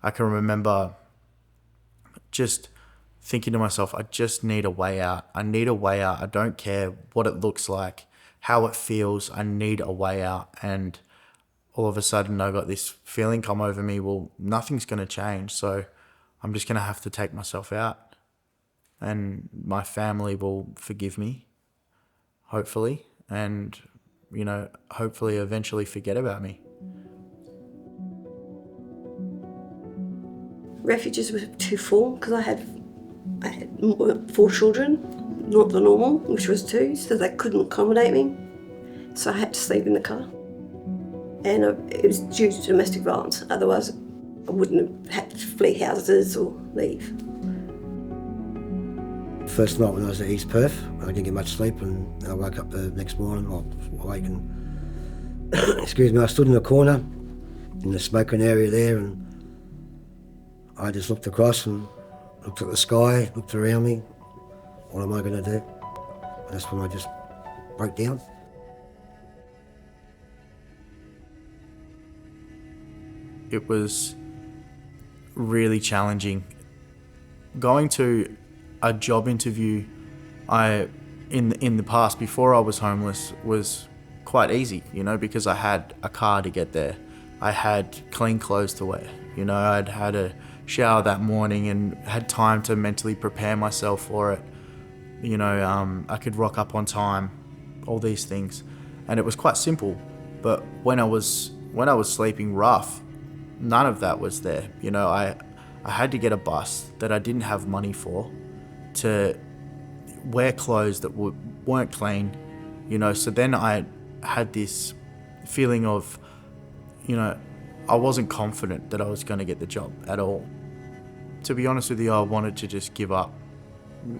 I can remember just thinking to myself, I just need a way out. I need a way out. I don't care what it looks like, how it feels. I need a way out. And all of a sudden I got this feeling come over me, well, nothing's going to change. So I'm just going to have to take myself out. And my family will forgive me, hopefully. And, hopefully eventually forget about me. Refuges were too full because I had 4 children, not the normal, which was 2, so they couldn't accommodate me. So I had to sleep in the car. And it was due to domestic violence, otherwise I wouldn't have had to flee houses or leave. First night when I was at East Perth, I didn't get much sleep, and I woke up the next morning, awake and excuse me, I stood in the corner in the smoking area there, and I just looked across and looked at the sky, looked around me. What am I going to do? And that's when I just broke down. It was really challenging. Going to a job interview, in the past, before I was homeless, was quite easy, because I had a car to get there. I had clean clothes to wear. I'd had a shower that morning and had time to mentally prepare myself for it. I could rock up on time, all these things. And it was quite simple. But when I was sleeping rough, none of that was there. I had to get a bus that I didn't have money for, to wear clothes that weren't clean, so then I had this feeling of, I wasn't confident that I was going to get the job at all. To be honest with you, I wanted to just give up,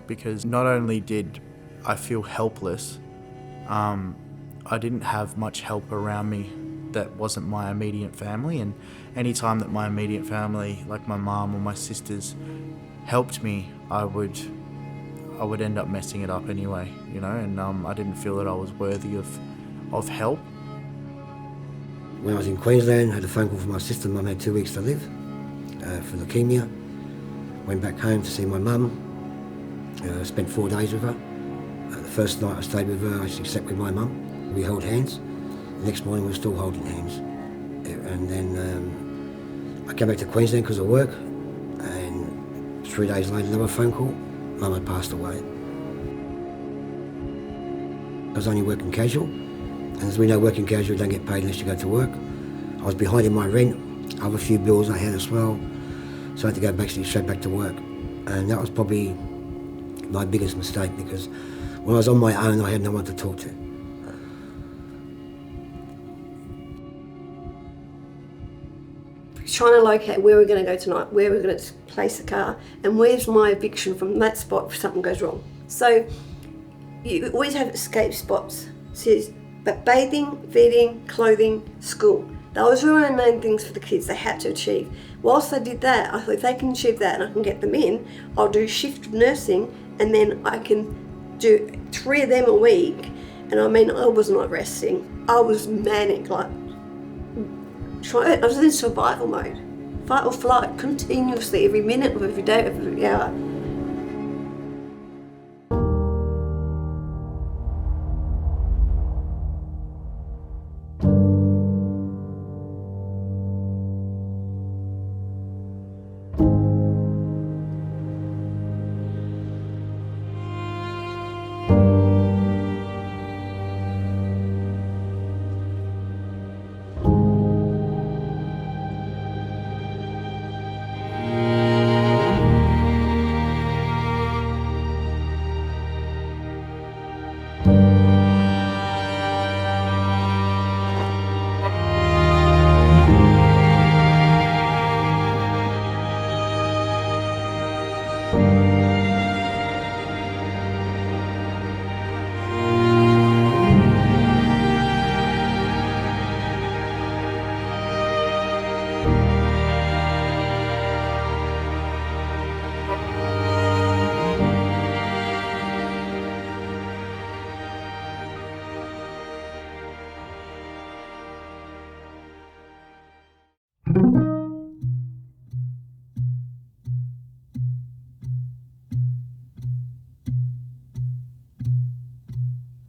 because not only did I feel helpless, I didn't have much help around me that wasn't my immediate family, and any time that my immediate family, like my mum or my sisters, helped me, I would end up messing it up anyway, and I didn't feel that I was worthy of help. When I was in Queensland, I had a phone call from my sister. Mum had 2 weeks to live for leukemia. Went back home to see my mum. Spent 4 days with her. The first night I stayed with her, I actually slept with my mum. We held hands. The next morning we were still holding hands. And then I came back to Queensland because of work, and 3 days later another phone call. Mum had passed away. I was only working casual, and as we know, working casual don't get paid unless you go to work. I was behind in my rent, other few bills I had as well, so I had to go basically straight back to work. And that was probably my biggest mistake, because when I was on my own, I had no one to talk to. Trying to locate where we're going to go tonight, where we're going to place the car, and where's my eviction from that spot if something goes wrong. So you always have escape spots. But bathing, feeding, clothing, school, those were my main things for the kids they had to achieve. Whilst I did that, I thought if they can achieve that and I can get them in, I'll do shift nursing, and then I can do 3 of them a week. And I was not resting. I was manic, I was in survival mode, fight or flight, continuously, every minute of every day, every hour.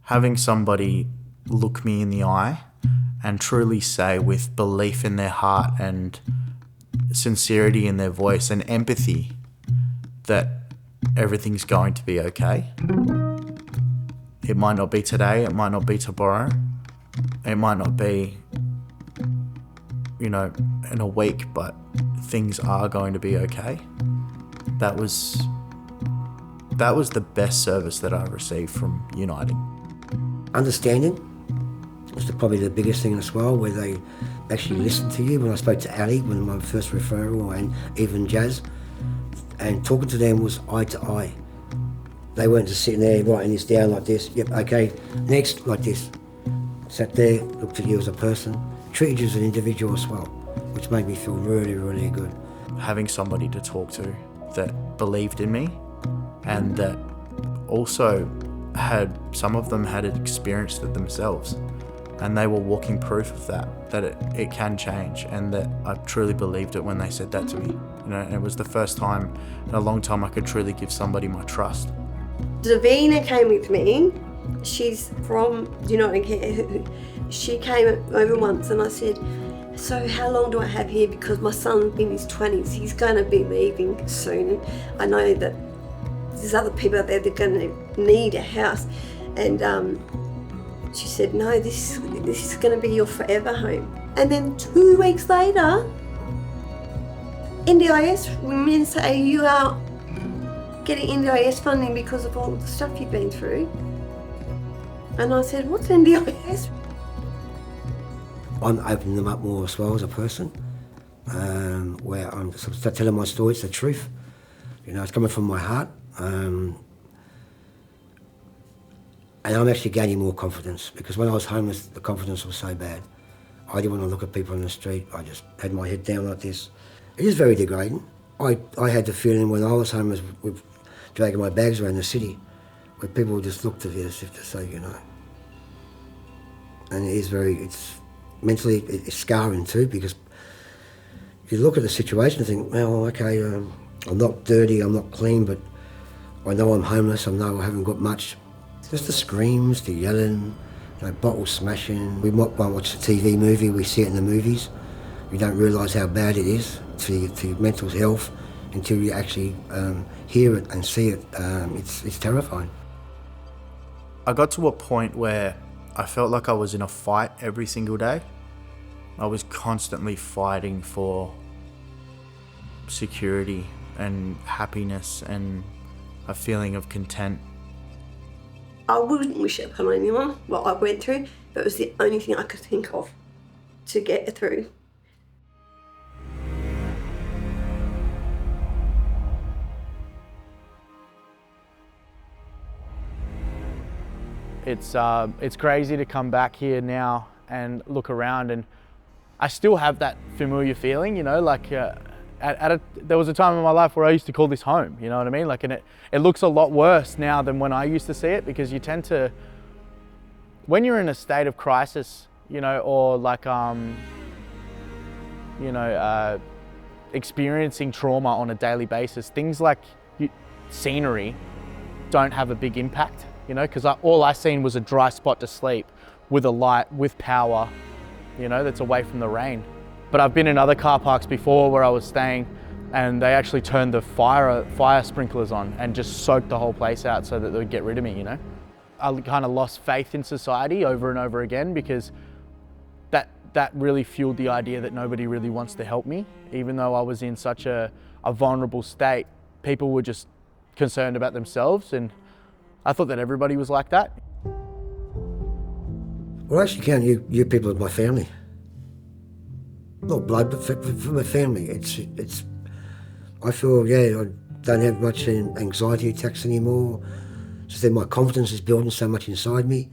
Having somebody look me in the eye and truly say, with belief in their heart and sincerity in their voice and empathy, that everything's going to be okay. It might not be today, it might not be tomorrow, it might not be, in a week, but things are going to be okay. That was the best service that I received from Uniting. Understanding was probably the biggest thing as well, where they actually listened to you. When I spoke to Ali, when my first referral, and even Jazz, and talking to them was eye to eye. They weren't just sitting there writing this down like this, yep, okay, next, like this. Sat there, looked at you as a person, treated you as an individual as well, which made me feel really, really good. Having somebody to talk to that believed in me, and that also some of them had experienced it themselves, and they were walking proof of that it can change, and that I truly believed it when they said that to me. And it was the first time in a long time I could truly give somebody my trust. Davina came with me. She's from United Care. She came over once and I said, so how long do I have here? Because my son's in his 20s, he's going to be leaving soon. I know that there's other people out there that are going to need a house. And she said, no, this is going to be your forever home. And then 2 weeks later, NDIS women say you are getting NDIS funding because of all the stuff you've been through. And I said, what's NDIS? I'm opening them up more as well as a person, where I'm start telling my story. It's the truth. It's coming from my heart. And I'm actually gaining more confidence, because when I was homeless, the confidence was so bad. I didn't want to look at people on the street. I just had my head down like this. It is very degrading. I had the feeling when I was homeless with dragging my bags around the city, where people just looked at you as if to say, And it's mentally, it's scarring too, because you look at the situation and think, well, okay, I'm not dirty, I'm not clean, but I know I'm homeless, I know I haven't got much. Just the screams, the yelling, bottles smashing. We might watch a TV movie, we see it in the movies. You don't realise how bad it is to your mental health until you actually hear it and see it. It's terrifying. I got to a point where I felt like I was in a fight every single day. I was constantly fighting for security and happiness and a feeling of content. I wouldn't wish it upon anyone, what I went through, but it was the only thing I could think of to get through. It's crazy to come back here now and look around, and I still have that familiar feeling, there was a time in my life where I used to call this home, you know what I mean? And it looks a lot worse now than when I used to see it, because you tend to, when you're in a state of crisis, or experiencing trauma on a daily basis, things like scenery don't have a big impact, because all I seen was a dry spot to sleep with a light, with power, that's away from the rain. But I've been in other car parks before where I was staying, and they actually turned the fire sprinklers on and just soaked the whole place out so that they would get rid of me, I kind of lost faith in society over and over again, because that really fueled the idea that nobody really wants to help me. Even though I was in such a vulnerable state, people were just concerned about themselves, and I thought that everybody was like that. Well, I actually count you people as my family. Not blood, but for my family. It's. I feel, I don't have much anxiety attacks anymore. Just that my confidence is building so much inside me,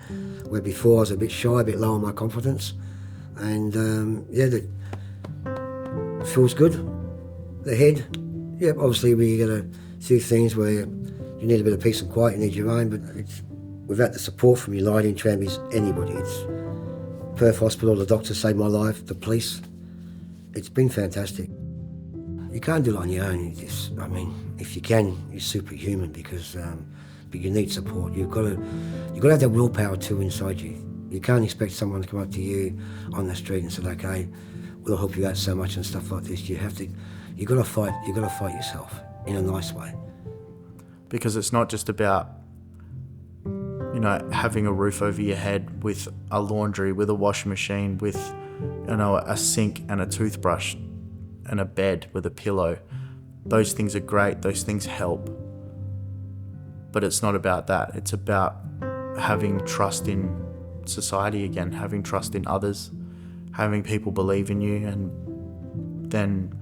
where before I was a bit shy, a bit low on my confidence. And that feels good. The head, obviously we got a few things where you need a bit of peace and quiet, you need your own, but it's without the support from Uniting, Trampies, anybody. It's Perth Hospital, the doctors saved my life, the police, It's been fantastic. You can't do it on your own. If you can, you're superhuman because but you need support. You've got to have that willpower too inside you. You can't expect someone to come up to you on the street and say, okay, we'll help you out so much and stuff like this. You've got to fight yourself in a nice way. Because it's not just about, having a roof over your head with a laundry, with a washing machine, with, a sink and a toothbrush and a bed with a pillow. Those things are great. Those things help. But it's not about that. It's about having trust in society again, having trust in others, having people believe in you, and then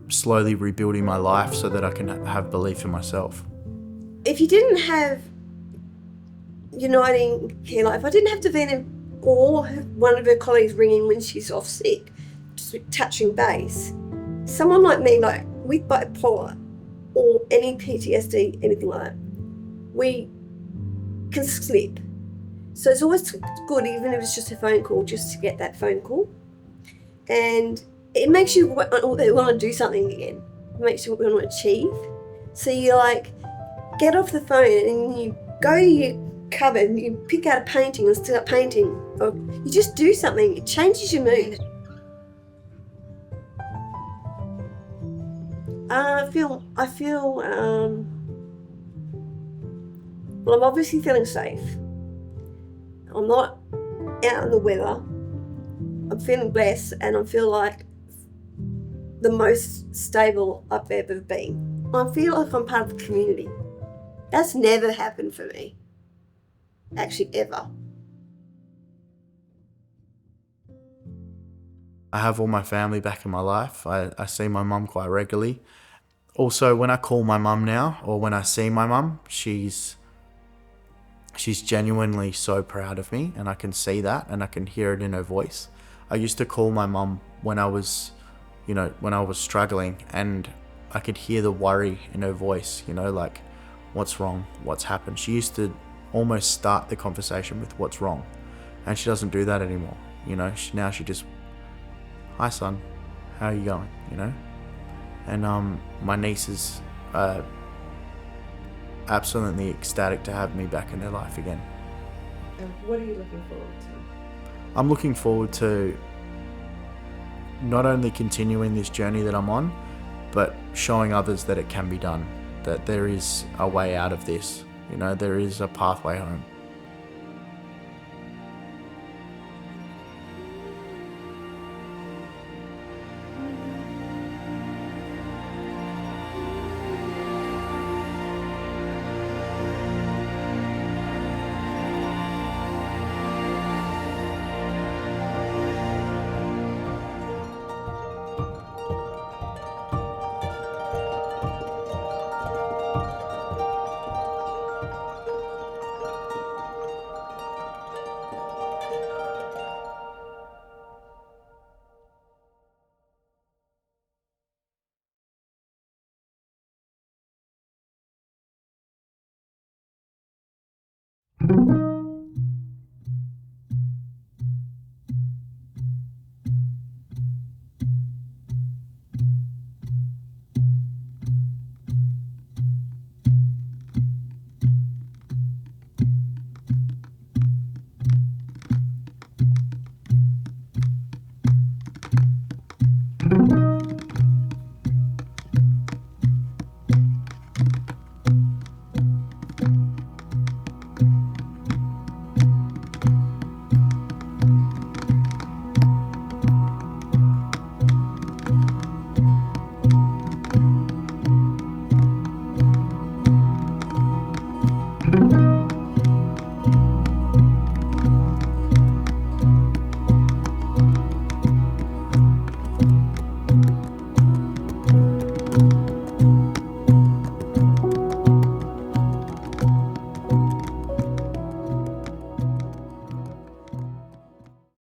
slowly rebuilding my life so that I can have belief in myself. If you didn't have Uniting Care, like if I didn't have Davina or one of her colleagues ringing when she's off sick, just touching base, someone like me, like with bipolar or any PTSD, anything like that, we can slip. So it's always good, even if it's just a phone call, just to get that phone call. And it makes you want to do something again. It makes you want to achieve. So you get off the phone and you go to your cupboard and you pick out a painting and start painting. Or you just do something. It changes your mood. I feel. Well, I'm obviously feeling safe. I'm not out in the weather. I'm feeling blessed, and I feel like the most stable I've ever been. I feel like I'm part of the community. That's never happened for me. Actually, ever. I have all my family back in my life. I see my mum quite regularly. Also, when I call my mum now, or when I see my mum, she's genuinely so proud of me, and I can see that, and I can hear it in her voice. I used to call my mum when I was struggling, and I could hear the worry in her voice, like, what's wrong, what's happened. She used to almost start the conversation with what's wrong, and she doesn't do that anymore. Now she just, hi son, how are you going, And my nieces are absolutely ecstatic to have me back in their life again. And what are you looking forward to? I'm looking forward to not only continuing this journey that I'm on, but showing others that it can be done, that there is a way out of this, there is a pathway home.